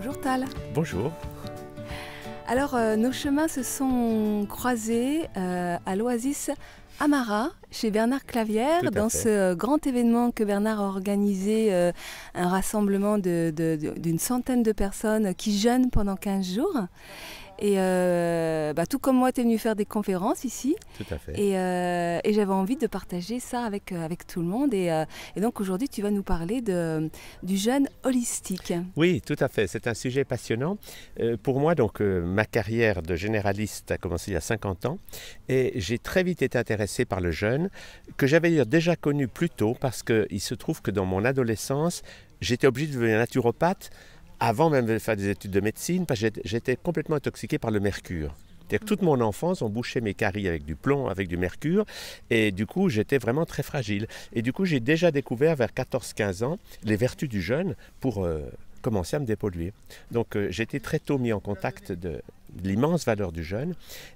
Bonjour Tal. Bonjour. Alors, nos chemins se sont croisés à l'Oasis Amara, chez Bernard Clavière, Tout à dans fait. ce grand événement que Bernard a organisé, un rassemblement d'une centaine de personnes qui jeûnent pendant 15 jours. Et tout comme moi, tu es venu faire des conférences ici. Tout à fait. Et j'avais envie de partager ça avec tout le monde. Et donc aujourd'hui, tu vas nous parler du jeûne holistique. Oui, tout à fait. C'est un sujet passionnant. Pour moi, ma carrière de généraliste a commencé il y a 50 ans. Et j'ai très vite été intéressé par le jeûne, que j'avais d'ailleurs déjà connu plus tôt, parce qu'il se trouve que dans mon adolescence, j'étais obligé de devenir naturopathe, avant même de faire des études de médecine, parce que j'étais complètement intoxiqué par le mercure. C'est-à-dire que toute mon enfance, on bouchait mes caries avec du plomb, avec du mercure, et du coup, j'étais vraiment très fragile. Et du coup, j'ai déjà découvert vers 14-15 ans les vertus du jeûne pour commencer à me dépolluer. Donc, j'ai été très tôt mis en contact de l'immense valeur du jeûne.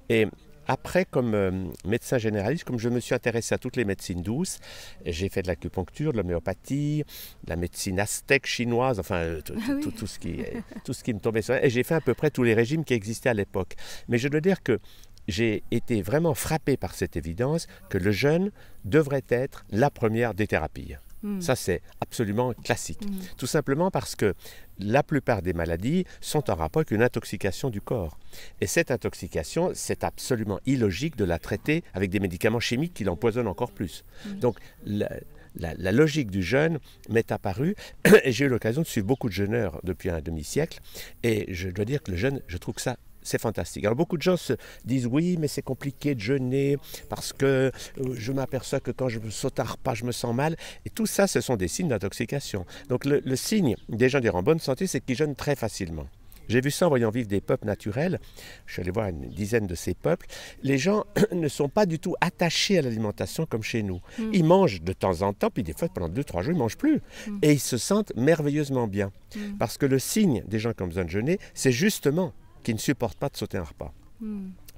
Et après, comme médecin généraliste, comme je me suis intéressé à toutes les médecines douces, j'ai fait de l'acupuncture, de l'homéopathie, de la médecine aztèque, chinoise, enfin tout ce qui me tombait sur la tête. Et j'ai fait à peu près tous les régimes qui existaient à l'époque. Mais je dois dire que j'ai été vraiment frappé par cette évidence que le jeûne devrait être la première des thérapies. Ça, c'est absolument classique. Tout simplement parce que la plupart des maladies sont en rapport avec une intoxication du corps. Et cette intoxication, c'est absolument illogique de la traiter avec des médicaments chimiques qui l'empoisonnent encore plus. Donc, la logique du jeûne m'est apparue, et j'ai eu l'occasion de suivre beaucoup de jeûneurs depuis un demi-siècle, et je dois dire que le jeûne, je trouve que ça, c'est fantastique. Alors beaucoup de gens se disent oui, mais c'est compliqué de jeûner parce que je m'aperçois que quand je saute un repas, je me sens mal. Et tout ça, ce sont des signes d'intoxication. Donc le signe des gens en bonne santé, c'est qu'ils jeûnent très facilement. J'ai vu ça en voyant vivre des peuples naturels. Je suis allé voir une dizaine de ces peuples. Les gens ne sont pas du tout attachés à l'alimentation comme chez nous. Ils mangent de temps en temps, puis des fois pendant 2-3 jours, ils ne mangent plus. Et ils se sentent merveilleusement bien. Parce que le signe des gens qui ont besoin de jeûner, c'est justement qui ne supportent pas de sauter un repas.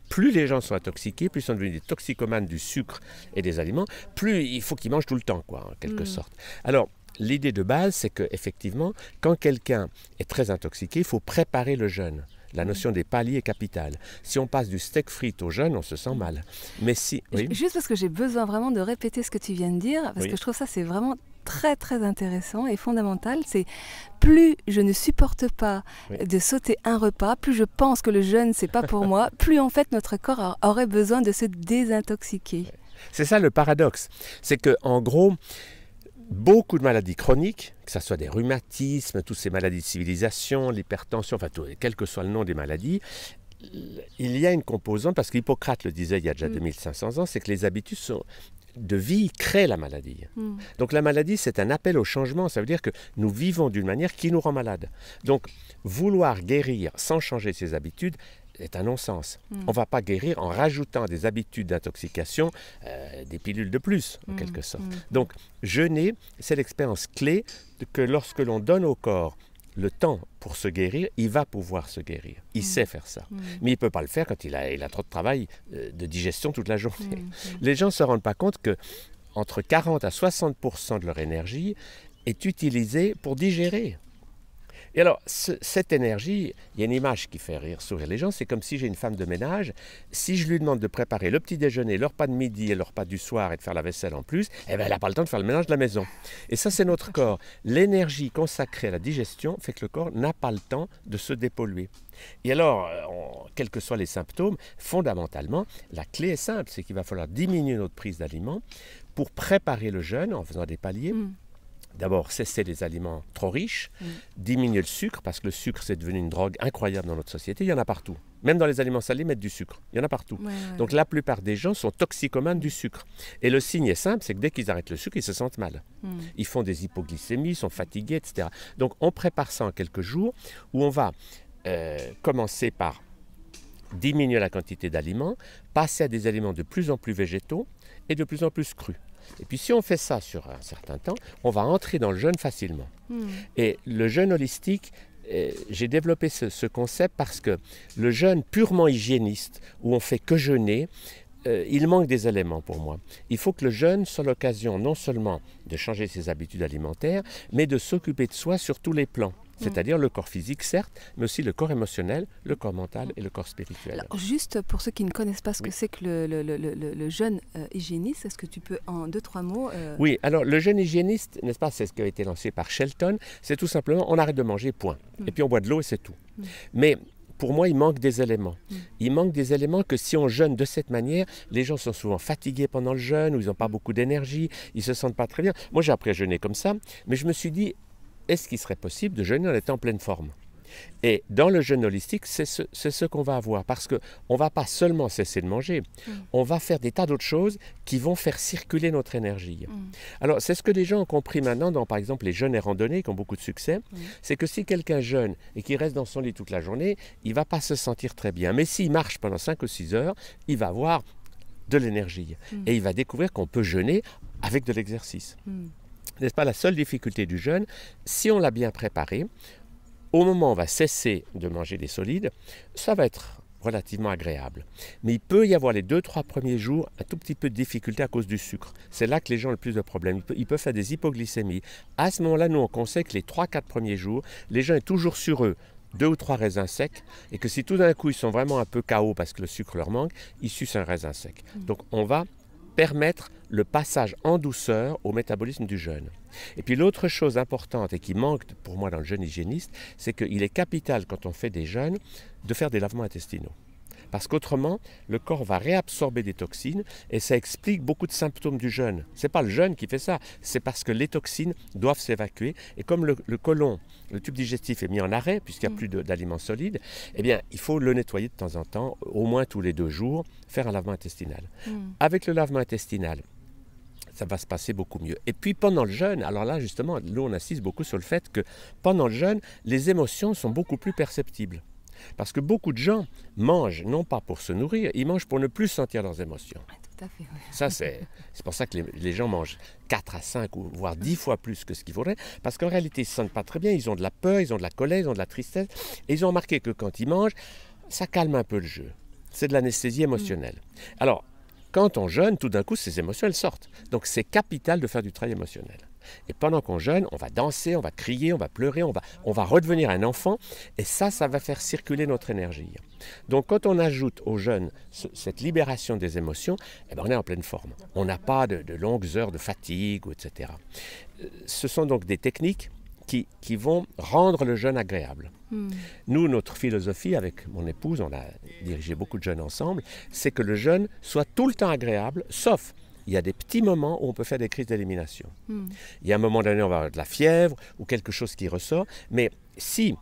Plus les gens sont intoxiqués, plus ils sont devenus des toxicomanes du sucre et des aliments, plus il faut qu'ils mangent tout le temps, quoi, en quelque sorte. Alors, l'idée de base, c'est qu'effectivement, quand quelqu'un est très intoxiqué, il faut préparer le jeûne. La notion des paliers est capitale. Si on passe du steak frites au jeûne, on se sent mal. Mais si... Oui. Juste parce que j'ai besoin vraiment de répéter ce que tu viens de dire, parce que je trouve ça, c'est vraiment très très intéressant et fondamental. C'est plus je ne supporte pas de sauter un repas, plus je pense que le jeûne, c'est pas pour moi, plus en fait notre corps aurait besoin de se désintoxiquer. C'est ça le paradoxe. C'est qu'en gros, beaucoup de maladies chroniques, que ce soit des rhumatismes, toutes ces maladies de civilisation, l'hypertension, enfin quel que soit le nom des maladies, il y a une composante, parce qu'Hippocrate le disait il y a déjà 2500 ans, c'est que les habitudes de vie créent la maladie. Donc la maladie, c'est un appel au changement, ça veut dire que nous vivons d'une manière qui nous rend malade. Donc vouloir guérir sans changer ses habitudes, est un non-sens. On ne va pas guérir en rajoutant des habitudes d'intoxication, des pilules de plus, en quelque sorte. Donc, jeûner, c'est l'expérience clé que lorsque l'on donne au corps le temps pour se guérir, il va pouvoir se guérir. Il sait faire ça. Mais il ne peut pas le faire quand il a trop de travail de digestion toute la journée. Les gens ne se rendent pas compte que entre 40 à 60% de leur énergie est utilisée pour digérer. Et alors, cette énergie, il y a une image qui fait sourire les gens, c'est comme si j'ai une femme de ménage, si je lui demande de préparer le petit déjeuner, le repas de midi et le repas du soir et de faire la vaisselle en plus, eh bien, elle n'a pas le temps de faire le ménage de la maison. Et ça, c'est notre corps. L'énergie consacrée à la digestion fait que le corps n'a pas le temps de se dépolluer. Et alors, quels que soient les symptômes, fondamentalement, la clé est simple, c'est qu'il va falloir diminuer notre prise d'aliments pour préparer le jeûne en faisant des paliers. D'abord, cesser les aliments trop riches, diminuer le sucre, parce que le sucre, c'est devenu une drogue incroyable dans notre société. Il y en a partout. Même dans les aliments salés, mettre du sucre. Il y en a partout. Donc, la plupart des gens sont toxicomanes du sucre. Et le signe est simple, c'est que dès qu'ils arrêtent le sucre, ils se sentent mal. Ils font des hypoglycémies, sont fatigués, etc. Donc, on prépare ça en quelques jours, où on va commencer par diminuer la quantité d'aliments, passer à des aliments de plus en plus végétaux et de plus en plus crus. Et puis si on fait ça sur un certain temps, on va entrer dans le jeûne facilement. Et le jeûne holistique, j'ai développé ce concept parce que le jeûne purement hygiéniste, où on fait que jeûner, il manque des éléments pour moi. Il faut que le jeûne soit l'occasion non seulement de changer ses habitudes alimentaires, mais de s'occuper de soi sur tous les plans. c'est-à-dire le corps physique, certes, mais aussi le corps émotionnel, le corps mental et le corps spirituel. Alors, juste pour ceux qui ne connaissent pas ce que c'est que le jeûne hygiéniste, est-ce que tu peux en 2-3 mots Oui, alors le jeûne hygiéniste, n'est-ce pas, c'est ce qui a été lancé par Shelton, c'est tout simplement on arrête de manger, point. Et puis on boit de l'eau et c'est tout. Mais pour moi, il manque des éléments. Il manque des éléments que si on jeûne de cette manière, les gens sont souvent fatigués pendant le jeûne, ou ils n'ont pas beaucoup d'énergie, ils ne se sentent pas très bien. Moi, j'ai appris à jeûner comme ça, mais je me suis dit, est-ce qu'il serait possible de jeûner en étant en pleine forme ? Et dans le jeûne holistique, c'est ce qu'on va avoir, parce qu'on ne va pas seulement cesser de manger, on va faire des tas d'autres choses qui vont faire circuler notre énergie. Alors, c'est ce que les gens ont compris maintenant dans, par exemple, les jeûnes et randonnées qui ont beaucoup de succès, c'est que si quelqu'un jeûne et qu'il reste dans son lit toute la journée, il ne va pas se sentir très bien. Mais s'il marche pendant 5 ou 6 heures, il va avoir de l'énergie. Et il va découvrir qu'on peut jeûner avec de l'exercice. N'est-ce pas la seule difficulté du jeûne? Si on l'a bien préparé, au moment où on va cesser de manger des solides, ça va être relativement agréable. Mais il peut y avoir les 2-3 premiers jours un tout petit peu de difficulté à cause du sucre. C'est là que les gens ont le plus de problèmes. Ils peuvent faire des hypoglycémies. À ce moment-là, nous, on conseille que les 3-4 premiers jours, les gens aient toujours sur eux 2 ou 3 raisins secs, et que si tout d'un coup, ils sont vraiment un peu KO parce que le sucre leur manque, ils sucent un raisin sec. Donc, on va permettre le passage en douceur au métabolisme du jeûne. Et puis l'autre chose importante et qui manque pour moi dans le jeûne hygiéniste, c'est qu'il est capital quand on fait des jeûnes de faire des lavements intestinaux. Parce qu'autrement, le corps va réabsorber des toxines et ça explique beaucoup de symptômes du jeûne. Ce n'est pas le jeûne qui fait ça, c'est parce que les toxines doivent s'évacuer. Et comme le côlon, le tube digestif est mis en arrêt, puisqu'il n'y a plus d'aliments solides, eh bien, il faut le nettoyer de temps en temps, au moins tous les 2 jours, faire un lavement intestinal. Avec le lavement intestinal, ça va se passer beaucoup mieux. Et puis pendant le jeûne, alors là justement, nous on insiste beaucoup sur le fait que pendant le jeûne, les émotions sont beaucoup plus perceptibles. Parce que beaucoup de gens mangent, non pas pour se nourrir, ils mangent pour ne plus sentir leurs émotions. Tout à fait, oui. Ça, c'est pour ça que les gens mangent 4 à 5 ou voire 10 fois plus que ce qu'il faudrait, parce qu'en réalité, ils ne se sentent pas très bien, ils ont de la peur, ils ont de la colère, ils ont de la tristesse, et ils ont remarqué que quand ils mangent, ça calme un peu le jeu. C'est de l'anesthésie émotionnelle. Alors, quand on jeûne, tout d'un coup, ces émotions, elles sortent. Donc, c'est capital de faire du travail émotionnel. Et pendant qu'on jeûne, on va danser, on va crier, on va pleurer, on va redevenir un enfant. Et ça va faire circuler notre énergie. Donc quand on ajoute au jeûne cette libération des émotions, eh ben, on est en pleine forme. On n'a pas de longues heures de fatigue, etc. Ce sont donc des techniques qui vont rendre le jeûne agréable. Nous, notre philosophie, avec mon épouse, on a dirigé beaucoup de jeûnes ensemble, c'est que le jeûne soit tout le temps agréable, sauf il y a des petits moments où on peut faire des crises d'élimination. Il y a un moment donné, on va avoir de la fièvre ou quelque chose qui ressort. Mais si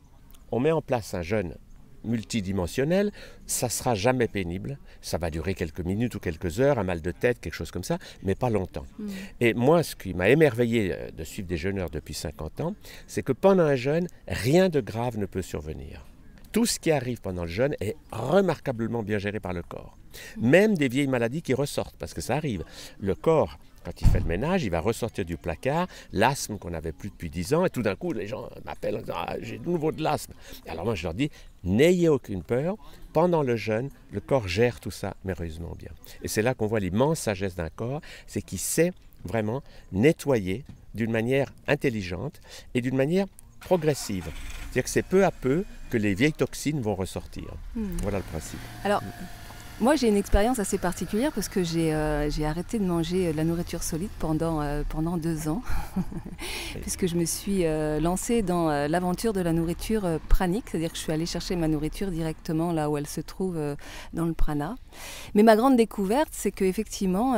on met en place un jeûne multidimensionnel, ça ne sera jamais pénible. Ça va durer quelques minutes ou quelques heures, un mal de tête, quelque chose comme ça, mais pas longtemps. Et moi, ce qui m'a émerveillé de suivre des jeûneurs depuis 50 ans, c'est que pendant un jeûne, rien de grave ne peut survenir. Tout ce qui arrive pendant le jeûne est remarquablement bien géré par le corps. Même des vieilles maladies qui ressortent, parce que ça arrive. Le corps, quand il fait le ménage, il va ressortir du placard l'asthme qu'on n'avait plus depuis 10 ans, et tout d'un coup, les gens m'appellent en disant « Ah, j'ai de nouveau de l'asthme ». Alors moi, je leur dis « N'ayez aucune peur, pendant le jeûne, le corps gère tout ça merveilleusement bien ». Et c'est là qu'on voit l'immense sagesse d'un corps, c'est qu'il sait vraiment nettoyer d'une manière intelligente et d'une manière progressive. C'est-à-dire que c'est peu à peu que les vieilles toxines vont ressortir. Voilà le principe. Alors, moi j'ai une expérience assez particulière parce que j'ai arrêté de manger de la nourriture solide pendant 2 ans. Puisque je me suis lancée dans l'aventure de la nourriture pranique, c'est-à-dire que je suis allée chercher ma nourriture directement là où elle se trouve dans le prana. Mais ma grande découverte, c'est qu'effectivement,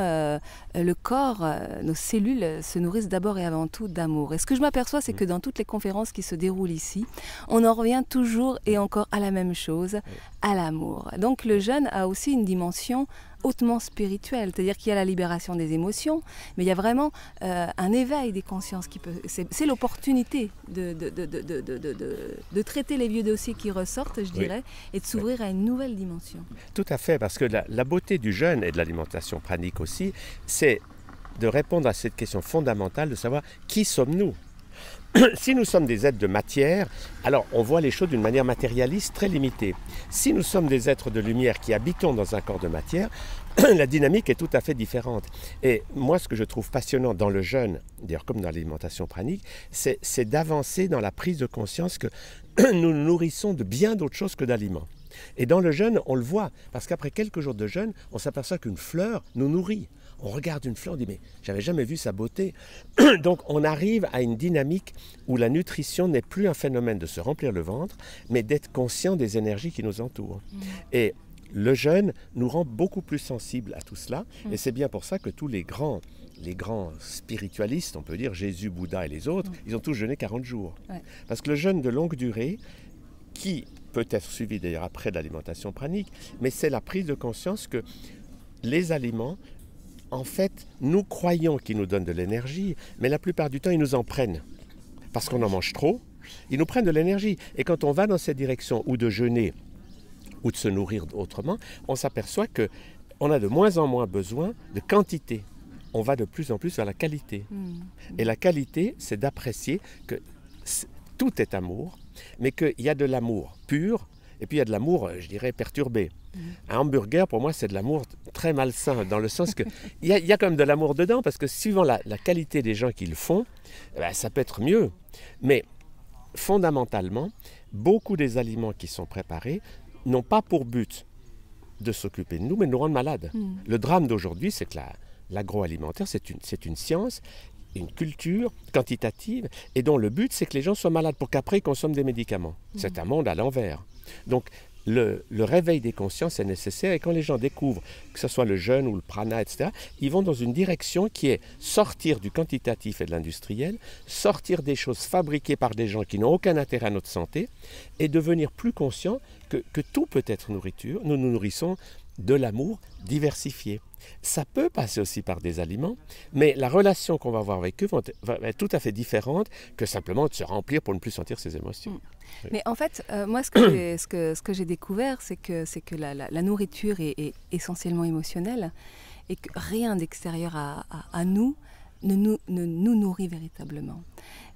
le corps, nos cellules se nourrissent d'abord et avant tout d'amour. Et ce que je m'aperçois, c'est que dans toutes les conférences qui se déroulent ici, on en revient toujours et encore à la même chose, à l'amour. Donc le jeûne a aussi une dimension hautement spirituelle, c'est-à-dire qu'il y a la libération des émotions, mais il y a vraiment un éveil des consciences qui peut... C'est l'opportunité de traiter les vieux dossiers qui ressortent, je dirais, et de s'ouvrir à une nouvelle dimension. Tout à fait, parce que la beauté du jeûne et de l'alimentation pranique aussi, c'est de répondre à cette question fondamentale de savoir qui sommes-nous. Si nous sommes des êtres de matière, alors on voit les choses d'une manière matérialiste très limitée. Si nous sommes des êtres de lumière qui habitons dans un corps de matière, la dynamique est tout à fait différente. Et moi, ce que je trouve passionnant dans le jeûne, d'ailleurs comme dans l'alimentation pranique, c'est d'avancer dans la prise de conscience que nous nous nourrissons de bien d'autres choses que d'aliments. Et dans le jeûne, on le voit, parce qu'après quelques jours de jeûne, on s'aperçoit qu'une fleur nous nourrit. On regarde une fleur, on dit mais j'avais jamais vu sa beauté. Donc on arrive à une dynamique où la nutrition n'est plus un phénomène de se remplir le ventre, mais d'être conscient des énergies qui nous entourent. Et le jeûne nous rend beaucoup plus sensibles à tout cela, et c'est bien pour ça que tous les grands spiritualistes, on peut dire Jésus, Bouddha et les autres, ils ont tous jeûné 40 jours. Ouais. Parce que le jeûne de longue durée, qui peut être suivi d'ailleurs après de l'alimentation pranique, mais c'est la prise de conscience que les aliments, en fait, nous croyons qu'ils nous donnent de l'énergie, mais la plupart du temps, ils nous en prennent. Parce qu'on en mange trop, ils nous prennent de l'énergie. Et quand on va dans cette direction, ou de jeûner, ou de se nourrir autrement, on s'aperçoit qu'on a de moins en moins besoin de quantité. On va de plus en plus vers la qualité. Et la qualité, c'est d'apprécier que tout est amour, mais qu'il y a de l'amour pur, et puis il y a de l'amour, je dirais, perturbé. Un hamburger, pour moi, c'est de l'amour très malsain, dans le sens qu'il y a quand même de l'amour dedans, parce que suivant la qualité des gens qui le font, ça peut être mieux. Mais fondamentalement, beaucoup des aliments qui sont préparés n'ont pas pour but de s'occuper de nous, mais de nous rendre malades. Le drame d'aujourd'hui, c'est que l'agroalimentaire, c'est une science, une culture quantitative, et dont le but, c'est que les gens soient malades pour qu'après, ils consomment des médicaments. C'est un monde à l'envers. Donc, le réveil des consciences est nécessaire, et quand les gens découvrent, que ce soit le jeûne ou le prana, etc., ils vont dans une direction qui est sortir du quantitatif et de l'industriel, sortir des choses fabriquées par des gens qui n'ont aucun intérêt à notre santé, et devenir plus conscient que tout peut être nourriture. Nous nous nourrissons de l'amour diversifié. Ça peut passer aussi par des aliments, mais la relation qu'on va avoir avec eux va être tout à fait différente que simplement de se remplir pour ne plus sentir ses émotions. Oui. Mais en fait, moi, ce que j'ai découvert, c'est que la nourriture est essentiellement émotionnelle, et que rien d'extérieur à nous ne nous nourrit véritablement.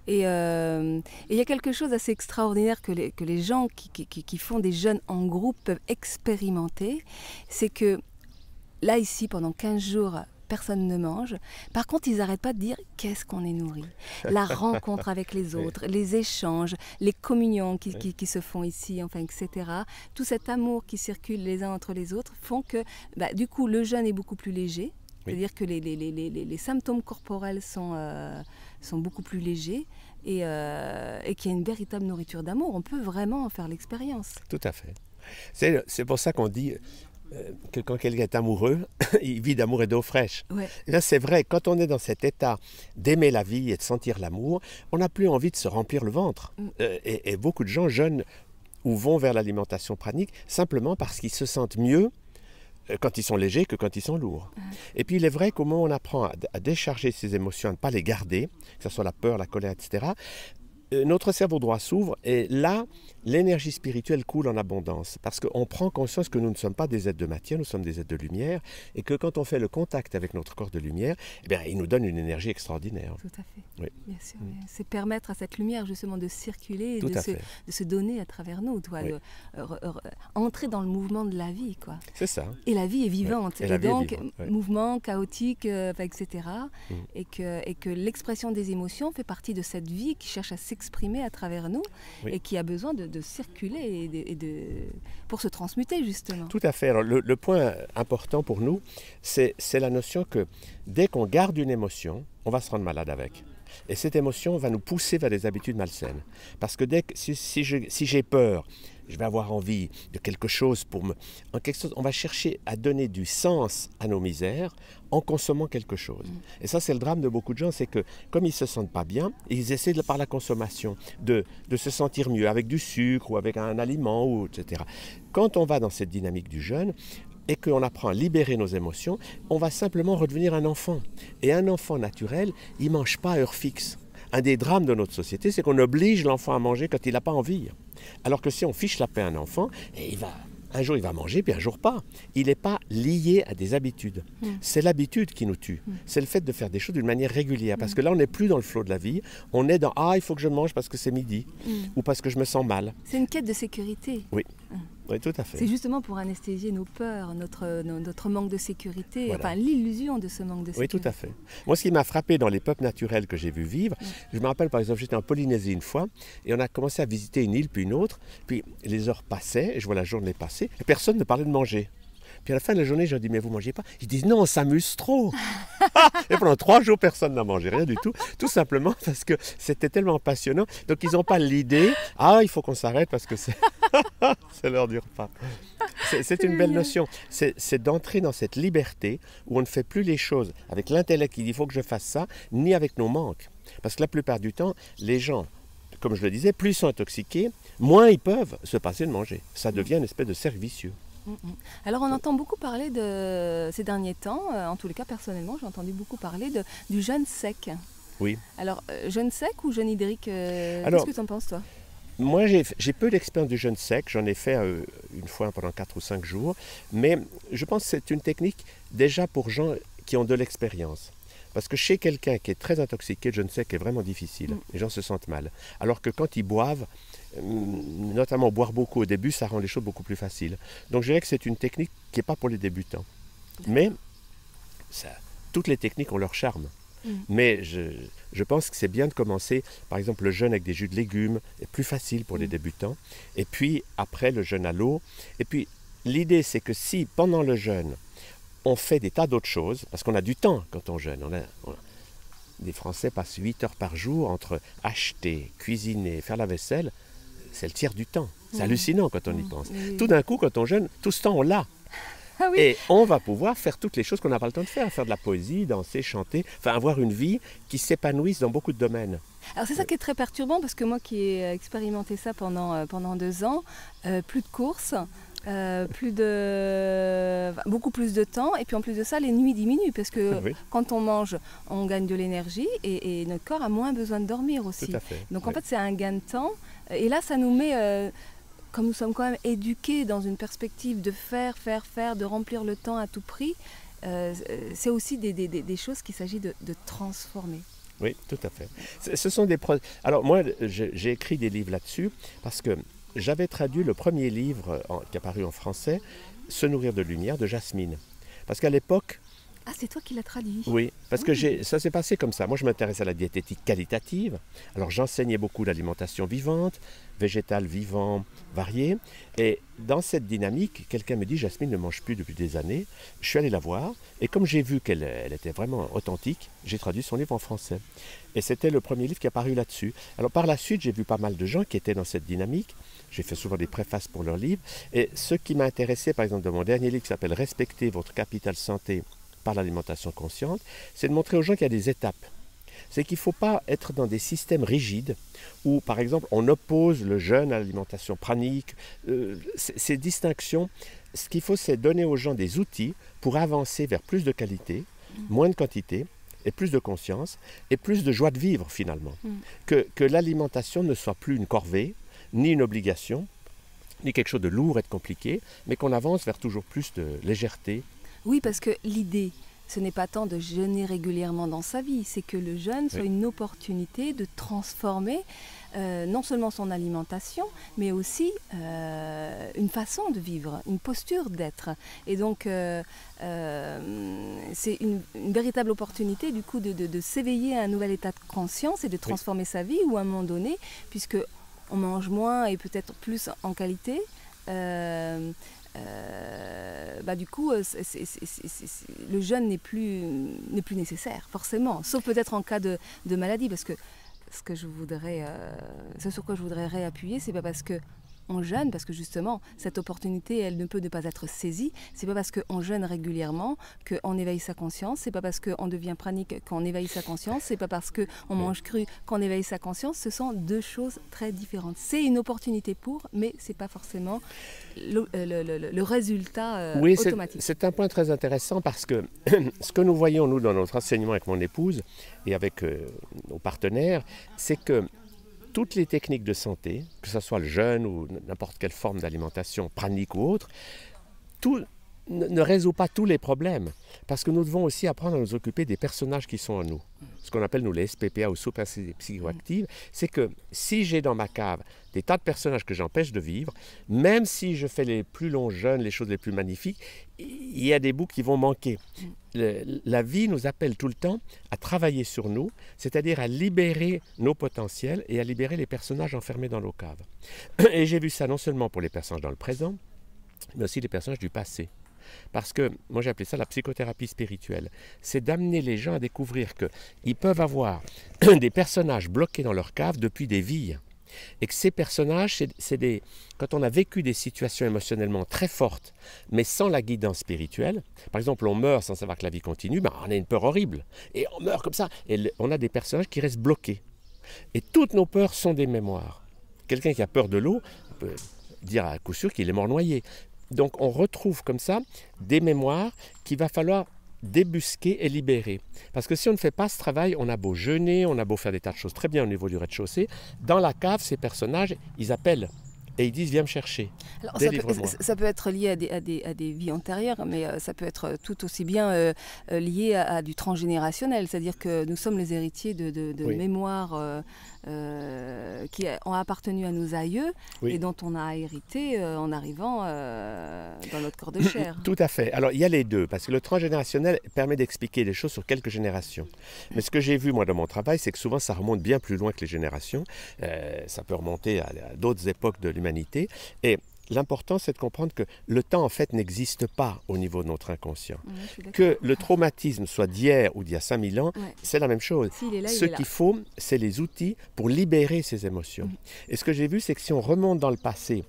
Et il y a quelque chose d'assez extraordinaire que les gens qui font des jeûnes en groupe peuvent expérimenter, c'est que là, ici, pendant 15 jours, personne ne mange. Par contre, ils n'arrêtent pas de dire qu'est-ce qu'on est nourri. La rencontre avec les autres, les échanges, les communions qui se font ici, enfin, etc. Tout cet amour qui circule les uns entre les autres font que, du coup, le jeûne est beaucoup plus léger. C'est-à-dire que les symptômes corporels sont beaucoup plus légers, et qu'il y a une véritable nourriture d'amour. On peut vraiment en faire l'expérience. Tout à fait. C'est pour ça qu'on dit que quand quelqu'un est amoureux, il vit d'amour et d'eau fraîche. Ouais. Et là, c'est vrai, quand on est dans cet état d'aimer la vie et de sentir l'amour, on n'a plus envie de se remplir le ventre. Et beaucoup de gens jeûnent ou vont vers l'alimentation pranique simplement parce qu'ils se sentent mieux quand ils sont légers que quand ils sont lourds. Et puis il est vrai qu'au moment où on apprend à décharger ses émotions, à ne pas les garder, que ce soit la peur, la colère, etc., notre cerveau droit s'ouvre, et là, l'énergie spirituelle coule en abondance, parce qu'on prend conscience que nous ne sommes pas des êtres de matière, nous sommes des êtres de lumière, et que quand on fait le contact avec notre corps de lumière, il nous donne une énergie extraordinaire. Tout à fait, oui. Bien sûr. Oui. C'est permettre à cette lumière justement de circuler, de se donner à travers nous, entrer dans le mouvement de la vie, quoi. C'est ça. Et la vie est vivante, et donc mouvement chaotique, etc. Et que l'expression des émotions fait partie de cette vie qui cherche à s'exprimer à travers nous, et qui a besoin de circuler pour se transmuter, justement. Tout à fait. Alors, le point important pour nous, c'est la notion que dès qu'on garde une émotion, on va se rendre malade avec. Et cette émotion va nous pousser vers des habitudes malsaines. Parce que si j'ai peur, je vais avoir envie de quelque chose on va chercher à donner du sens à nos misères en consommant quelque chose. Et ça, c'est le drame de beaucoup de gens, c'est que comme ils ne se sentent pas bien, ils essaient par la consommation de se sentir mieux avec du sucre ou avec un aliment, etc. Quand on va dans cette dynamique du jeûne, et qu'on apprend à libérer nos émotions, on va simplement redevenir un enfant. Et un enfant naturel, il ne mange pas à heure fixe. Un des drames de notre société, c'est qu'on oblige l'enfant à manger quand il n'a pas envie. Alors que si on fiche la paix à un enfant, un jour il va manger, puis un jour pas. Il n'est pas lié à des habitudes. C'est l'habitude qui nous tue. C'est le fait de faire des choses d'une manière régulière. Parce que là, on n'est plus dans le flot de la vie. On est dans « Ah, il faut que je mange parce que c'est midi » ou parce que je me sens mal. C'est une quête de sécurité. Oui. Oui, tout à fait. C'est justement pour anesthésier nos peurs, notre manque de sécurité, Voilà. enfin l'illusion de ce manque de sécurité. Oui, tout à fait. Moi, ce qui m'a frappé dans les peuples naturels que j'ai vu vivre, je me rappelle par exemple, j'étais en Polynésie une fois, et on a commencé à visiter une île puis une autre, puis les heures passaient, et je vois la journée passer, et personne ne parlait de manger. Puis à la fin de la journée, je leur dis, mais vous ne mangez pas? Ils disent, non, on s'amuse trop. Et pendant 3 jours, personne n'a mangé, rien du tout simplement parce que c'était tellement passionnant. Donc ils n'ont pas l'idée, il faut qu'on s'arrête parce que c'est l'heure du repas. C'est une belle notion. C'est d'entrer dans cette liberté où on ne fait plus les choses avec l'intellect qui dit, il faut que je fasse ça, ni avec nos manques. Parce que la plupart du temps, les gens, comme je le disais, plus ils sont intoxiqués, moins ils peuvent se passer de manger. Ça devient une espèce de cercle vicieux. Alors on entend beaucoup parler ces derniers temps, en tous les cas personnellement j'ai entendu beaucoup parler du jeûne sec. Oui. Alors jeûne sec ou jeûne hydrique, qu'est-ce que tu en penses toi? Moi j'ai peu d'expérience du jeûne sec, j'en ai fait une fois pendant 4 ou 5 jours, mais je pense que c'est une technique déjà pour gens qui ont de l'expérience. Parce que chez quelqu'un qui est très intoxiqué, le jeûne sec est vraiment difficile. Les gens se sentent mal. Alors que quand ils boivent, notamment boire beaucoup au début, ça rend les choses beaucoup plus faciles. Donc je dirais que c'est une technique qui n'est pas pour les débutants. Mais toutes les techniques ont leur charme. Mais je pense que c'est bien de commencer, par exemple, le jeûne avec des jus de légumes est plus facile pour les débutants. Et puis après, le jeûne à l'eau. Et puis l'idée, c'est que si pendant le jeûne, on fait des tas d'autres choses, parce qu'on a du temps quand on jeûne. Les Français passent 8 heures par jour entre acheter, cuisiner, faire la vaisselle. C'est le tiers du temps. C'est hallucinant quand on y pense. Tout d'un coup, quand on jeûne, tout ce temps, on l'a. Ah oui. Et on va pouvoir faire toutes les choses qu'on n'a pas le temps de faire de la poésie, danser, chanter, enfin avoir une vie qui s'épanouisse dans beaucoup de domaines. Alors c'est ça qui est très perturbant, parce que moi qui ai expérimenté ça pendant 2 ans, plus de courses, beaucoup plus de temps, et puis en plus de ça les nuits diminuent parce que quand on mange on gagne de l'énergie et notre corps a moins besoin de dormir aussi. Tout à fait. Donc en fait c'est un gain de temps, et là ça nous met, comme nous sommes quand même éduqués dans une perspective de faire, de remplir le temps à tout prix, c'est aussi des choses qu'il s'agit de transformer. Oui, tout à fait. Ce sont des Alors moi j'ai écrit des livres là-dessus parce que j'avais traduit le premier livre qui est paru en français, Se nourrir de lumière, de Jasmine. Parce qu'à l'époque... Ah, c'est toi qui l'as traduit? Oui, parce que ça s'est passé comme ça. Moi, je m'intéressais à la diététique qualitative. Alors, j'enseignais beaucoup l'alimentation vivante, végétale, vivant, variée. Et dans cette dynamique, quelqu'un me dit, Jasmine ne mange plus depuis des années. Je suis allé la voir. Et comme j'ai vu qu'elle était vraiment authentique, j'ai traduit son livre en français. Et c'était le premier livre qui est apparu là-dessus. Alors, par la suite, j'ai vu pas mal de gens qui étaient dans cette dynamique. J'ai fait souvent des préfaces pour leurs livres. Et ce qui m'a intéressé, par exemple, dans mon dernier livre qui s'appelle « Respecter votre capital santé par l'alimentation consciente », c'est de montrer aux gens qu'il y a des étapes. C'est qu'il ne faut pas être dans des systèmes rigides où, par exemple, on oppose le jeûne à l'alimentation pranique. Ces distinctions, ce qu'il faut, c'est donner aux gens des outils pour avancer vers plus de qualité, moins de quantité, et plus de conscience, et plus de joie de vivre, finalement. Que l'alimentation ne soit plus une corvée, ni une obligation, ni quelque chose de lourd et de compliqué, mais qu'on avance vers toujours plus de légèreté. Oui, parce que l'idée, ce n'est pas tant de jeûner régulièrement dans sa vie, c'est que le jeûne soit une opportunité de transformer non seulement son alimentation, mais aussi une façon de vivre, une posture d'être. Et donc, c'est une véritable opportunité, du coup, de s'éveiller à un nouvel état de conscience et de transformer sa vie, ou à un moment donné, puisque on mange moins et peut-être plus en qualité, du coup, le jeûne n'est plus nécessaire, forcément, sauf peut-être en cas de maladie, parce que ce sur quoi je voudrais réappuyer, c'est pas parce que on jeûne, parce que justement, cette opportunité, elle ne peut ne pas être saisie. C'est pas parce qu'on jeûne régulièrement qu'on éveille sa conscience. C'est pas parce qu'on devient pranique qu'on éveille sa conscience. C'est pas parce qu'on mange cru qu'on éveille sa conscience. Ce sont deux choses très différentes. C'est une opportunité mais c'est pas forcément le résultat automatique. C'est un point très intéressant parce que ce que nous voyons, nous, dans notre enseignement avec mon épouse et avec nos partenaires, c'est que toutes les techniques de santé, que ce soit le jeûne ou n'importe quelle forme d'alimentation pranique ou autre, tout ne résout pas tous les problèmes. Parce que nous devons aussi apprendre à nous occuper des personnages qui sont en nous. Ce qu'on appelle, nous, les SPPA ou sous-pensées psychoactives, c'est que si j'ai dans ma cave des tas de personnages que j'empêche de vivre, même si je fais les plus longs jeûnes, les choses les plus magnifiques, il y a des bouts qui vont manquer. La vie nous appelle tout le temps à travailler sur nous, c'est-à-dire à libérer nos potentiels et à libérer les personnages enfermés dans nos caves. Et j'ai vu ça non seulement pour les personnages dans le présent, mais aussi les personnages du passé. Parce que, moi j'ai appelé ça la psychothérapie spirituelle, c'est d'amener les gens à découvrir qu'ils peuvent avoir des personnages bloqués dans leur cave depuis des vies. Et que ces personnages, quand on a vécu des situations émotionnellement très fortes, mais sans la guidance spirituelle, par exemple on meurt sans savoir que la vie continue, ben, on a une peur horrible, et on meurt comme ça, et on a des personnages qui restent bloqués. Et toutes nos peurs sont des mémoires. Quelqu'un qui a peur de l'eau peut dire à coup sûr qu'il est mort noyé. Donc on retrouve comme ça des mémoires qu'il va falloir débusquer et libérer. Parce que si on ne fait pas ce travail, on a beau jeûner, on a beau faire des tas de choses très bien au niveau du rez-de-chaussée, dans la cave, ces personnages, ils appellent et ils disent « viens me chercher, délivre-moi ». Ça peut être lié à des vies antérieures, mais ça peut être tout aussi bien lié à du transgénérationnel, c'est-à-dire que nous sommes les héritiers de oui. mémoires qui ont appartenu à nos aïeux oui. et dont on a hérité en arrivant dans notre corps de chair. Tout à fait. Alors il y a les deux, parce que le transgénérationnel permet d'expliquer les choses sur quelques générations. Mais ce que j'ai vu moi dans mon travail, c'est que souvent ça remonte bien plus loin que les générations. Ça peut remonter à d'autres époques de l'humanité. Et l'important, c'est de comprendre que le temps, en fait, n'existe pas au niveau de notre inconscient. Ouais, que le traumatisme soit d'hier ou d'il y a 5000 ans, ouais. c'est la même chose. Ce qu'il faut, c'est les outils pour libérer ces émotions. Et ce que j'ai vu, c'est que si on remonte dans le passé,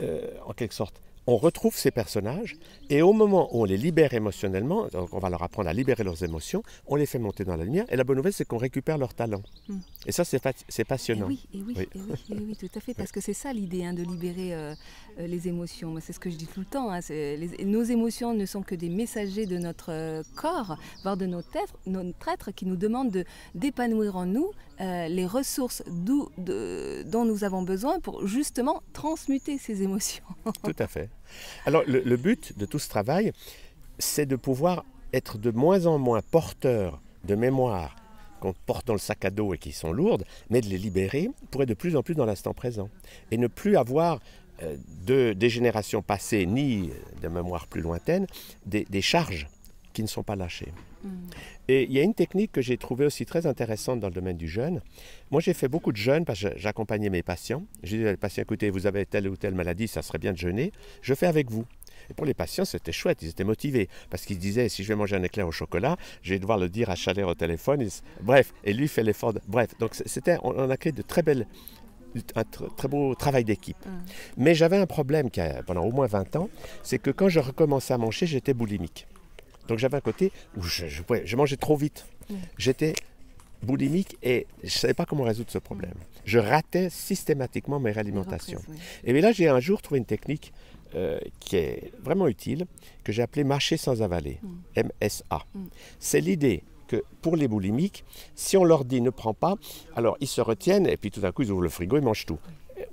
en quelque sorte, on retrouve ces personnages et au moment où on les libère émotionnellement, donc on va leur apprendre à libérer leurs émotions, on les fait monter dans la lumière et la bonne nouvelle c'est qu'on récupère leur talent. Et ça c'est passionnant. Oui, tout à fait, parce que c'est ça l'idée, hein, de libérer les émotions. C'est ce que je dis tout le temps, hein, nos émotions ne sont que des messagers de notre corps, voire de notre être qui nous demandent d'épanouir en nous les ressources dont nous avons besoin pour justement transmuter ces émotions. Tout à fait. Alors le but de tout ce travail, c'est de pouvoir être de moins en moins porteur de mémoires qu'on porte dans le sac à dos et qui sont lourdes, mais de les libérer pour être de plus en plus dans l'instant présent. Et ne plus avoir des générations passées, ni de mémoires plus lointaines, des charges qui ne sont pas lâchées. Et il y a une technique que j'ai trouvée aussi très intéressante dans le domaine du jeûne. Moi, j'ai fait beaucoup de jeûnes parce que j'accompagnais mes patients. J'ai dit aux patients, écoutez, vous avez telle ou telle maladie, ça serait bien de jeûner. Je fais avec vous. Et pour les patients, c'était chouette, ils étaient motivés. Parce qu'ils se disaient, si je vais manger un éclair au chocolat, je vais devoir le dire à Chalère au téléphone. Bref, et lui fait l'effort. Bref, donc on a créé de très belles... un très beau travail d'équipe. Mais j'avais un problème pendant au moins 20 ans, c'est que quand je recommençais à manger, j'étais boulimique. Donc j'avais un côté où je mangeais trop vite. J'étais boulimique et je ne savais pas comment résoudre ce problème. Je ratais systématiquement mes réalimentations. Et bien là, j'ai un jour trouvé une technique qui est vraiment utile, que j'ai appelée marcher sans avaler, MSA. C'est l'idée que pour les boulimiques, si on leur dit ne prends pas, alors ils se retiennent et puis tout d'un coup ils ouvrent le frigo, ils mangent tout.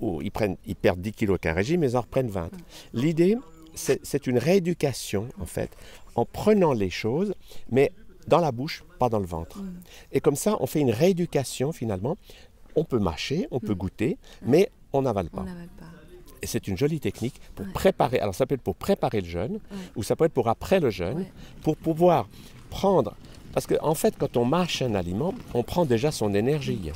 Ou ils perdent 10 kilos avec un régime, mais ils en reprennent 20. L'idée, c'est une rééducation en fait, en prenant les choses, mais dans la bouche, pas dans le ventre. Et comme ça, on fait une rééducation finalement. On peut mâcher, on peut goûter, mais on n'avale pas. Et c'est une jolie technique pour préparer, alors ça peut être pour préparer le jeûne, ou ça peut être pour après le jeûne, pour pouvoir prendre, parce qu'en fait, quand on mâche un aliment, on prend déjà son énergie.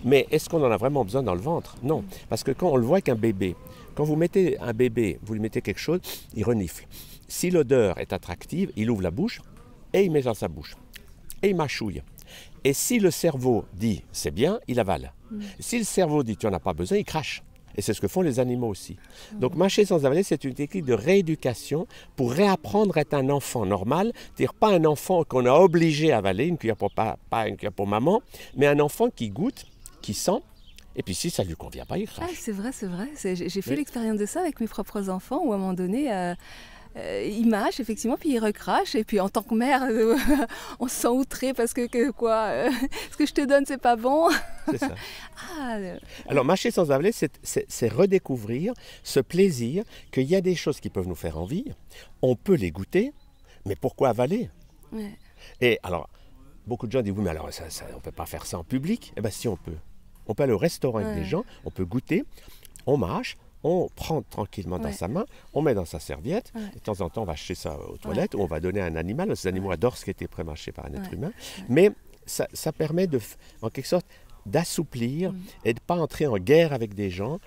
Mais est-ce qu'on en a vraiment besoin dans le ventre? Non, parce que quand on le voit avec un bébé, quand vous mettez un bébé, vous lui mettez quelque chose, il renifle. Si l'odeur est attractive, il ouvre la bouche et il met dans sa bouche. Et il mâchouille. Et si le cerveau dit « c'est bien », il avale. Si le cerveau dit « tu n'en as pas besoin », il crache. Et c'est ce que font les animaux aussi. Donc mâcher sans avaler, c'est une technique de rééducation pour réapprendre à être un enfant normal. C'est-à-dire pas un enfant qu'on a obligé à avaler, une cuillère pour papa, une cuillère pour maman, mais un enfant qui goûte, qui sent. Et puis si ça ne lui convient pas, il crache. Ah, c'est vrai. J'ai fait l'expérience de ça avec mes propres enfants, où à un moment donné, il mâche effectivement, puis il recrache. Et puis en tant que mère, on se sent outré parce que ce que je te donne, c'est pas bon. C'est ça. Alors mâcher sans avaler, c'est redécouvrir ce plaisir qu'il y a des choses qui peuvent nous faire envie. On peut les goûter, mais pourquoi avaler? Ouais. Et alors, beaucoup de gens disent, oui, mais alors on ne peut pas faire ça en public. Eh bien si, on peut. On peut aller au restaurant avec des gens, on peut goûter, on mâche, on prend tranquillement dans sa main, on met dans sa serviette, et de temps en temps on va acheter ça aux toilettes, ou on va donner à un animal. Ces animaux adorent ce qui a été pré-mâché par un être humain. Mais ça permet en quelque sorte d'assouplir et de ne pas entrer en guerre avec des gens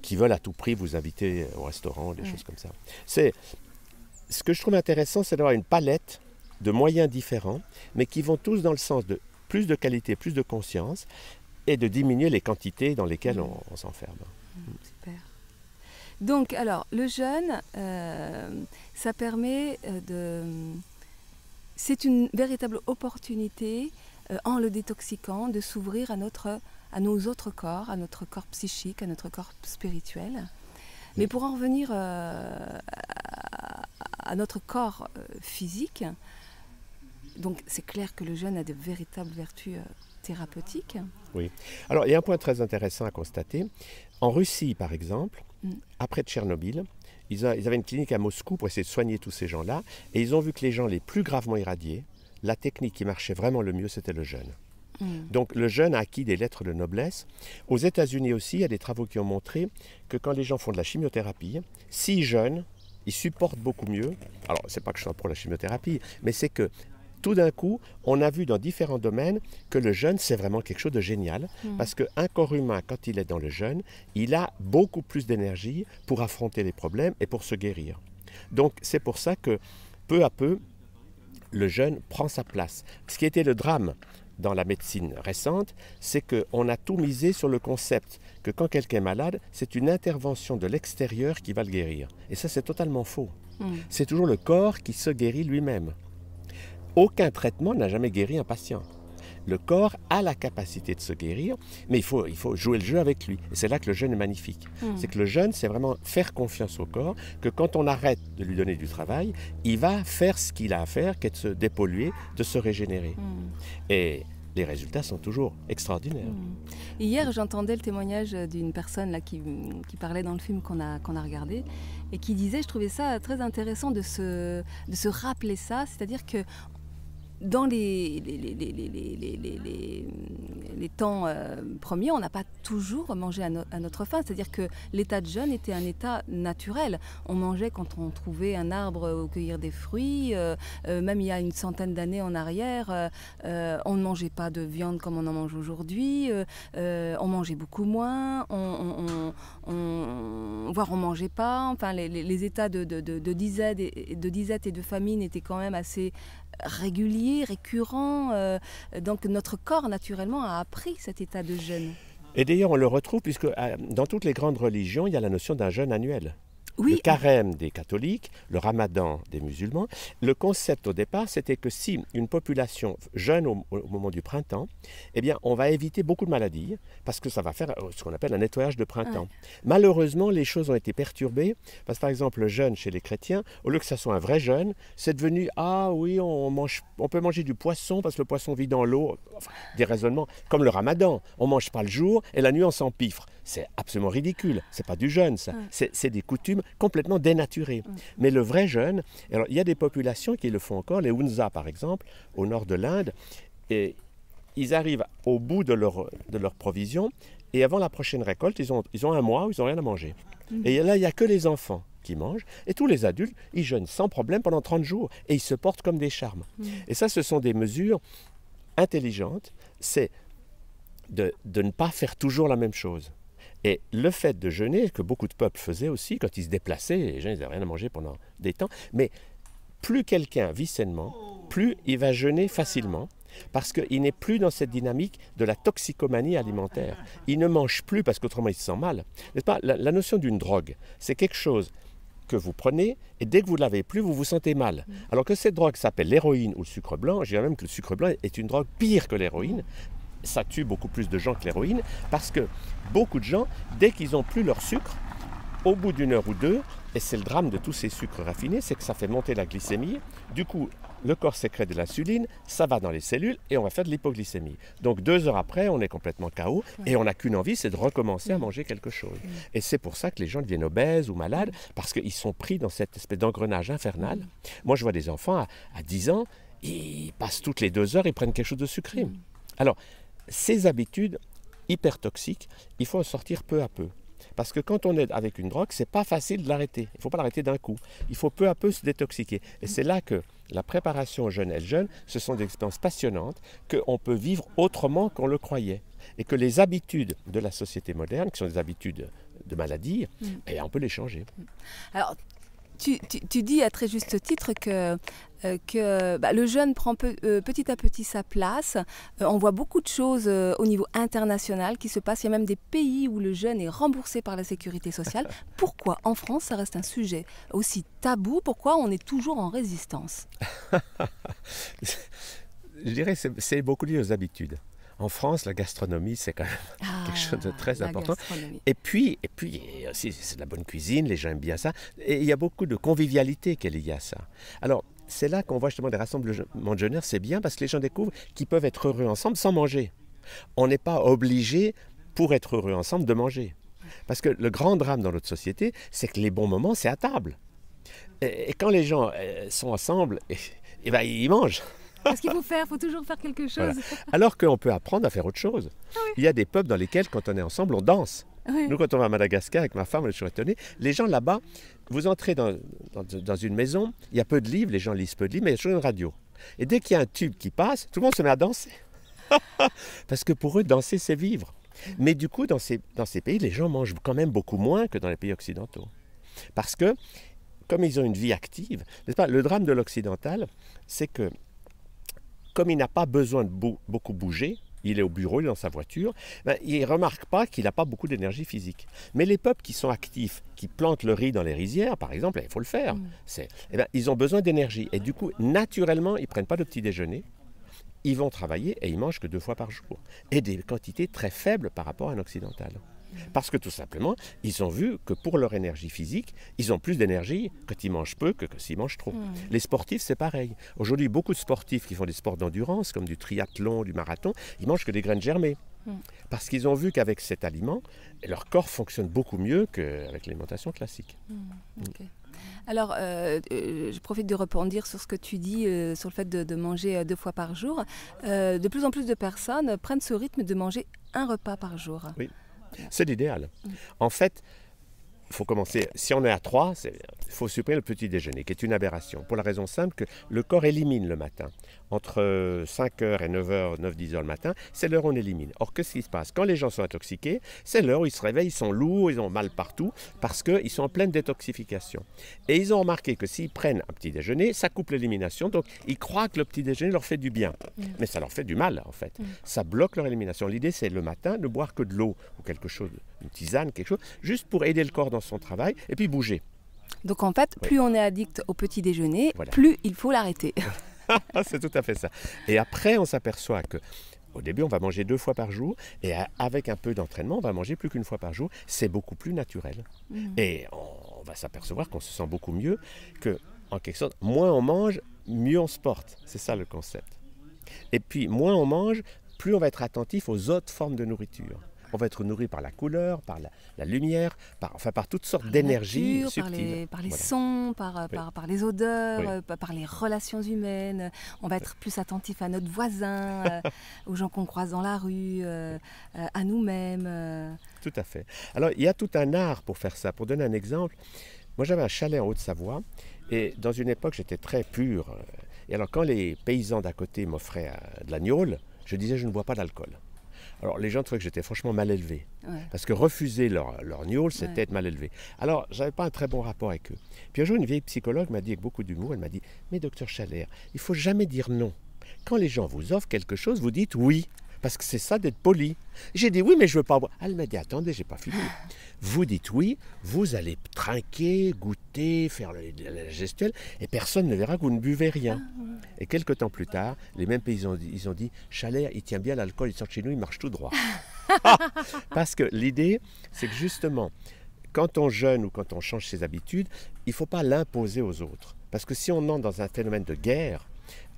qui veulent à tout prix vous inviter au restaurant, des choses comme ça. Ce que je trouve intéressant, c'est d'avoir une palette de moyens différents, mais qui vont tous dans le sens de plus de qualité, plus de conscience, et de diminuer les quantités dans lesquelles on s'enferme. Super. Donc, alors, le jeûne, ça permet de... C'est une véritable opportunité, en le détoxiquant, de s'ouvrir à nos autres corps, à notre corps psychique, à notre corps spirituel. Mais pour en revenir à notre corps physique, donc c'est clair que le jeûne a de véritables vertus thérapeutiques. Oui. Alors, il y a un point très intéressant à constater. En Russie, par exemple, après Tchernobyl, ils avaient une clinique à Moscou pour essayer de soigner tous ces gens-là, et ils ont vu que les gens les plus gravement irradiés, la technique qui marchait vraiment le mieux, c'était le jeûne. Donc le jeûne a acquis des lettres de noblesse. Aux États-Unis aussi, il y a des travaux qui ont montré que quand les gens font de la chimiothérapie, s'ils jeûnent, ils supportent beaucoup mieux. Alors, c'est pas que je sois pour la chimiothérapie, mais c'est que tout d'un coup, on a vu dans différents domaines que le jeûne, c'est vraiment quelque chose de génial, parce qu'un corps humain, quand il est dans le jeûne, il a beaucoup plus d'énergie pour affronter les problèmes et pour se guérir. Donc, c'est pour ça que, peu à peu, le jeûne prend sa place. Ce qui était le drame dans la médecine récente, c'est qu'on a tout misé sur le concept que quand quelqu'un est malade, c'est une intervention de l'extérieur qui va le guérir. Et ça, c'est totalement faux. C'est toujours le corps qui se guérit lui-même. Aucun traitement n'a jamais guéri un patient. Le corps a la capacité de se guérir, mais il faut jouer le jeu avec lui. Et c'est là que le jeûne est magnifique. C'est que le jeûne, c'est vraiment faire confiance au corps, que quand on arrête de lui donner du travail, il va faire ce qu'il a à faire, qui est de se dépolluer, de se régénérer. Et les résultats sont toujours extraordinaires. Hier, j'entendais le témoignage d'une personne là, qui parlait dans le film qu'on a regardé et qui disait, je trouvais ça très intéressant de se rappeler ça, c'est-à-dire que dans les temps premiers, on n'a pas toujours mangé à notre faim. C'est-à-dire que l'état de jeûne était un état naturel. On mangeait quand on trouvait un arbre ou cueillir des fruits. Même il y a une centaine d'années en arrière, on ne mangeait pas de viande comme on en mange aujourd'hui. On mangeait beaucoup moins. Voire on ne mangeait pas. Enfin, les états de disette et de famine étaient quand même assez régulier, récurrent. Donc notre corps, naturellement, a appris cet état de jeûne. Et d'ailleurs, on le retrouve puisque dans toutes les grandes religions, il y a la notion d'un jeûne annuel. Oui. Le carême des catholiques, le ramadan des musulmans. Le concept au départ, c'était que si une population jeûne au moment du printemps, eh bien, on va éviter beaucoup de maladies parce que ça va faire ce qu'on appelle un nettoyage de printemps. Malheureusement, les choses ont été perturbées parce que, par exemple, le jeûne chez les chrétiens, au lieu que ça soit un vrai jeûne, c'est devenu « Ah oui, on peut manger du poisson parce que le poisson vit dans l'eau. » Enfin, des raisonnements comme le ramadan. On ne mange pas le jour et la nuit, on s'empiffre. C'est absolument ridicule. C'est pas du jeûne, ça. C'est des coutumes complètement dénaturées. Mais le vrai jeûne, alors il y a des populations qui le font encore, les Hunza par exemple, au nord de l'Inde, et ils arrivent au bout de leur provision, et avant la prochaine récolte, ils ont un mois où ils n'ont rien à manger. Et là, il n'y a que les enfants qui mangent, et tous les adultes, ils jeûnent sans problème pendant 30 jours, et ils se portent comme des charmes. Et ça, ce sont des mesures intelligentes, c'est de ne pas faire toujours la même chose. Et le fait de jeûner, que beaucoup de peuples faisaient aussi, quand ils se déplaçaient, les gens n'avaient rien à manger pendant des temps, mais plus quelqu'un vit sainement, plus il va jeûner facilement, parce qu'il n'est plus dans cette dynamique de la toxicomanie alimentaire. Il ne mange plus parce qu'autrement il se sent mal. N'est-ce pas ? La notion d'une drogue, c'est quelque chose que vous prenez et dès que vous ne l'avez plus, vous vous sentez mal. Alors que cette drogue s'appelle l'héroïne ou le sucre blanc, je dirais même que le sucre blanc est une drogue pire que l'héroïne. Ça tue beaucoup plus de gens que l'héroïne, parce que beaucoup de gens, dès qu'ils n'ont plus leur sucre, au bout d'une heure ou deux, et c'est le drame de tous ces sucres raffinés, c'est que ça fait monter la glycémie. Du coup, le corps sécrète de l'insuline, ça va dans les cellules et on va faire de l'hypoglycémie. Donc 2 heures après, on est complètement KO et on n'a qu'une envie, c'est de recommencer à manger quelque chose. Et c'est pour ça que les gens deviennent obèses ou malades, parce qu'ils sont pris dans cette espèce d'engrenage infernal. Moi, je vois des enfants à 10 ans, ils passent toutes les 2 heures, ils prennent quelque chose de sucré. Alors, ces habitudes hyper toxiques, il faut en sortir peu à peu. Parce que quand on est avec une drogue, c'est pas facile de l'arrêter. Il ne faut pas l'arrêter d'un coup. Il faut peu à peu se détoxiquer. Et c'est là que la préparation aux jeunes et jeunes, ce sont des expériences passionnantes qu'on peut vivre autrement qu'on le croyait. Et que les habitudes de la société moderne, qui sont des habitudes de maladie, on peut les changer. Alors, tu dis à très juste titre que le jeune prend petit à petit sa place. On voit beaucoup de choses au niveau international qui se passent. Il y a même des pays où le jeune est remboursé par la sécurité sociale. Pourquoi en France ça reste un sujet aussi tabou? Pourquoi on est toujours en résistance? Je dirais que c'est beaucoup lié aux habitudes. En France, la gastronomie, c'est quand même quelque chose de très important. Et puis aussi, c'est de la bonne cuisine, les gens aiment bien ça. Et il y a beaucoup de convivialité qui est liée à ça. Alors, c'est là qu'on voit justement des rassemblements de jeunesse, c'est bien parce que les gens découvrent qu'ils peuvent être heureux ensemble sans manger. On n'est pas obligé, pour être heureux ensemble, de manger. Parce que le grand drame dans notre société, c'est que les bons moments, c'est à table. Et quand les gens sont ensemble, ils mangent. Qu'est-ce qu'il faut faire? Il faut toujours faire quelque chose. Voilà. Alors qu'on peut apprendre à faire autre chose. Oui. Il y a des peuples dans lesquels, quand on est ensemble, on danse. Oui. Nous, quand on va à Madagascar avec ma femme, on est toujours étonnés. Les gens là-bas, vous entrez dans une maison, il y a peu de livres, les gens lisent peu de livres, mais il y a toujours une radio. Et dès qu'il y a un tube qui passe, tout le monde se met à danser. Parce que pour eux, danser, c'est vivre. Mais du coup, dans ces pays, les gens mangent quand même beaucoup moins que dans les pays occidentaux. Parce que, comme ils ont une vie active, n'est-ce pas, le drame de l'occidental, c'est que comme il n'a pas besoin de beaucoup bouger, il est au bureau, il est dans sa voiture, il ne remarque pas qu'il n'a pas beaucoup d'énergie physique. Mais les peuples qui sont actifs, qui plantent le riz dans les rizières, par exemple, il faut le faire. Ils ont besoin d'énergie. Et du coup, naturellement, ils ne prennent pas de petit déjeuner. Ils vont travailler et ils mangent que 2 fois par jour. Et des quantités très faibles par rapport à un occidental. Parce que tout simplement, ils ont vu que pour leur énergie physique, ils ont plus d'énergie quand ils mangent peu que s'ils mangent trop. Les sportifs, c'est pareil. Aujourd'hui, beaucoup de sportifs qui font des sports d'endurance, comme du triathlon, du marathon, ils mangent que des graines germées. Parce qu'ils ont vu qu'avec cet aliment, leur corps fonctionne beaucoup mieux qu'avec l'alimentation classique. Okay. Alors, je profite de rebondir sur ce que tu dis, sur le fait de manger 2 fois par jour. De plus en plus de personnes prennent ce rythme de manger 1 repas par jour. Oui. C'est l'idéal. En fait, il faut commencer, si on est à 3, il faut supprimer le petit déjeuner, qui est une aberration, pour la raison simple que le corps élimine le matin. Entre 5h et 9h, 9-10h le matin, c'est l'heure où on élimine. Or, qu'est-ce qui se passe? Quand les gens sont intoxiqués, c'est l'heure où ils se réveillent, ils sont lourds, ils ont mal partout, parce qu'ils sont en pleine détoxification. Et ils ont remarqué que s'ils prennent un petit déjeuner, ça coupe l'élimination, donc ils croient que le petit déjeuner leur fait du bien. Mais ça leur fait du mal, en fait. Ça bloque leur élimination. L'idée, c'est le matin, ne boire que de l'eau, ou quelque chose, une tisane, quelque chose, juste pour aider le corps dans son travail, et puis bouger. Donc en fait, plus on est addict au petit déjeuner, plus il faut l'arrêter. C'est tout à fait ça. Et après, on s'aperçoit que au début, on va manger 2 fois par jour, et avec un peu d'entraînement, on va manger plus qu'1 fois par jour. C'est beaucoup plus naturel. Et on va s'apercevoir qu'on se sent beaucoup mieux, que, en quelque sorte, moins on mange, mieux on se porte. C'est ça le concept. Et puis, moins on mange, plus on va être attentif aux autres formes de nourriture. On va être nourri par la couleur, par la lumière, par toutes sortes d'énergies subtiles. Par les sons, par les odeurs, par les relations humaines. On va être plus attentif à notre voisin, aux gens qu'on croise dans la rue, à nous-mêmes. Tout à fait. Alors, il y a tout un art pour faire ça. Pour donner un exemple, moi j'avais un chalet en Haute-Savoie et dans une époque j'étais très pur. Et alors quand les paysans d'à côté m'offraient de la gnôle, je disais je ne bois pas d'alcool. Alors les gens trouvaient que j'étais franchement mal élevé. Parce que refuser leur gnôle, c'était être mal élevé. Alors, j'avais pas un très bon rapport avec eux. Puis un jour, une vieille psychologue m'a dit avec beaucoup d'humour, elle m'a dit « Mais docteur Chalère, il faut jamais dire non. Quand les gens vous offrent quelque chose, vous dites oui. Parce que c'est ça d'être poli. » J'ai dit « Oui, mais je veux pas boire. » Elle m'a dit « Attendez, j'ai pas fini. Vous dites oui, vous allez trinquer, goûter, faire la gestuelle, et personne ne verra que vous ne buvez rien. » Et quelques temps plus tard, les mêmes paysans, ils ont dit « Chalère, il tient bien l'alcool, il sort de chez nous, il marche tout droit. » Parce que l'idée, c'est que justement, quand on jeûne ou quand on change ses habitudes, il ne faut pas l'imposer aux autres. Parce que si on entre dans un phénomène de guerre,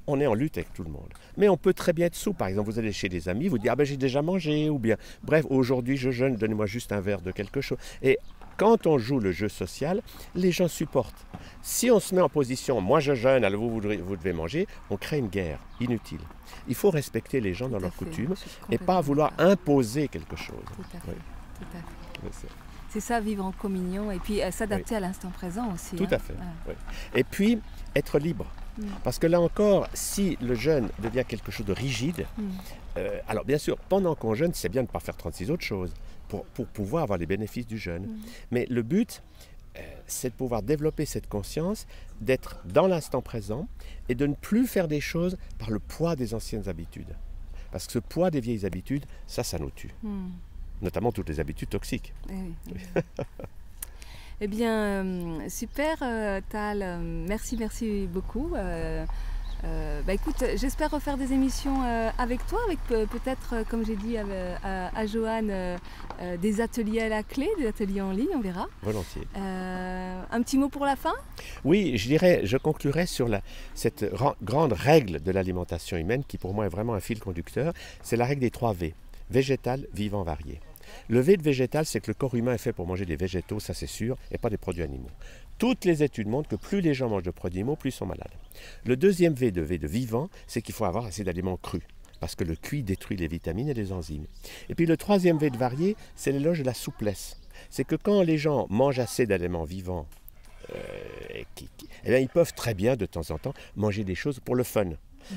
on est en lutte avec tout le monde. Mais on peut très bien être souple. Par exemple, vous allez chez des amis, vous dites « Ah ben j'ai déjà mangé » ou bien « Bref, aujourd'hui je jeûne, donnez-moi juste un verre de quelque chose. » Et quand on joue le jeu social, les gens supportent. Si on se met en position « Moi je jeûne, alors vous devez manger », on crée une guerre inutile. Il faut respecter les gens dans leurs coutumes et pas vouloir imposer quelque chose. Tout à fait. Oui. Tout à fait. C'est ça, vivre en communion et puis s'adapter à l'instant présent aussi. Tout à fait. Oui. Et puis, être libre. Parce que là encore, si le jeûne devient quelque chose de rigide, alors bien sûr, pendant qu'on jeûne, c'est bien de ne pas faire 36 autres choses pour pouvoir avoir les bénéfices du jeûne. Mais le but, c'est de pouvoir développer cette conscience, d'être dans l'instant présent et de ne plus faire des choses par le poids des anciennes habitudes. Parce que ce poids des vieilles habitudes, ça nous tue. Notamment toutes les habitudes toxiques. Eh bien, super Tal, merci beaucoup. Écoute, j'espère refaire des émissions avec toi, avec peut-être, comme j'ai dit à Johan, des ateliers à la clé, des ateliers en ligne, on verra. Volontiers. Un petit mot pour la fin ? Oui, je conclurai sur cette grande règle de l'alimentation humaine qui pour moi est vraiment un fil conducteur, c'est la règle des 3 V, végétal, vivant, varié. Le V de végétal, c'est que le corps humain est fait pour manger des végétaux, ça c'est sûr, et pas des produits animaux. Toutes les études montrent que plus les gens mangent de produits animaux, plus ils sont malades. Le deuxième V de vivant, c'est qu'il faut avoir assez d'aliments crus, parce que le cuit détruit les vitamines et les enzymes. Et puis le troisième V de varié, c'est l'éloge de la souplesse. C'est que quand les gens mangent assez d'aliments vivants, ils peuvent très bien de temps en temps manger des choses pour le fun.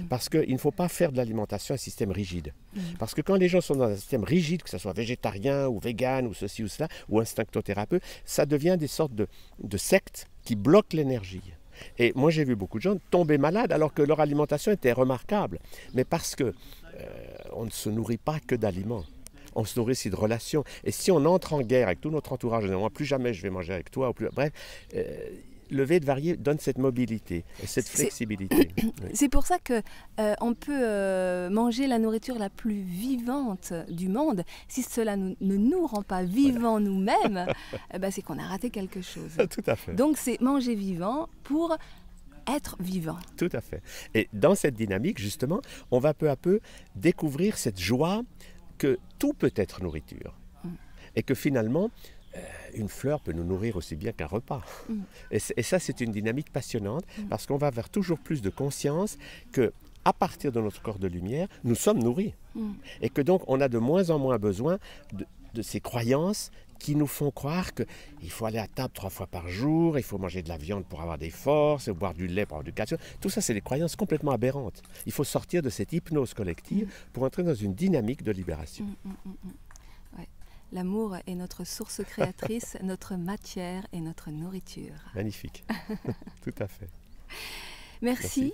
Parce qu'il ne faut pas faire de l'alimentation un système rigide. Parce que quand les gens sont dans un système rigide, que ce soit végétarien ou vegan ou ceci ou cela, ou instinctothérapeute, ça devient des sortes de sectes qui bloquent l'énergie. Et moi j'ai vu beaucoup de gens tomber malades alors que leur alimentation était remarquable. Mais parce que on ne se nourrit pas que d'aliments. On se nourrit aussi de relations. Et si on entre en guerre avec tout notre entourage, on dit, plus jamais je vais manger avec toi, bref... le V de varié donne cette mobilité et cette flexibilité. C'est pour ça qu'on peut manger la nourriture la plus vivante du monde. Si cela ne nous rend pas vivants nous-mêmes, c'est qu'on a raté quelque chose. Tout à fait. Donc c'est manger vivant pour être vivant. Tout à fait. Et dans cette dynamique, justement, on va peu à peu découvrir cette joie que tout peut être nourriture. Et que finalement... une fleur peut nous nourrir aussi bien qu'un repas. Et ça, c'est une dynamique passionnante parce qu'on va vers toujours plus de conscience que, à partir de notre corps de lumière, nous sommes nourris. Et que donc, on a de moins en moins besoin de ces croyances qui nous font croire qu'il faut aller à table 3 fois par jour, il faut manger de la viande pour avoir des forces, boire du lait pour avoir du calcium. Tout ça, c'est des croyances complètement aberrantes. Il faut sortir de cette hypnose collective pour entrer dans une dynamique de libération. L'amour est notre source créatrice, notre matière et notre nourriture. Magnifique, tout à fait. Merci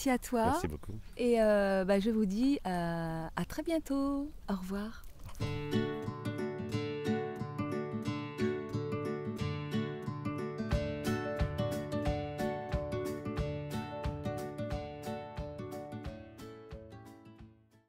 à toi. Merci beaucoup. Et je vous dis à très bientôt. Au revoir. Au revoir.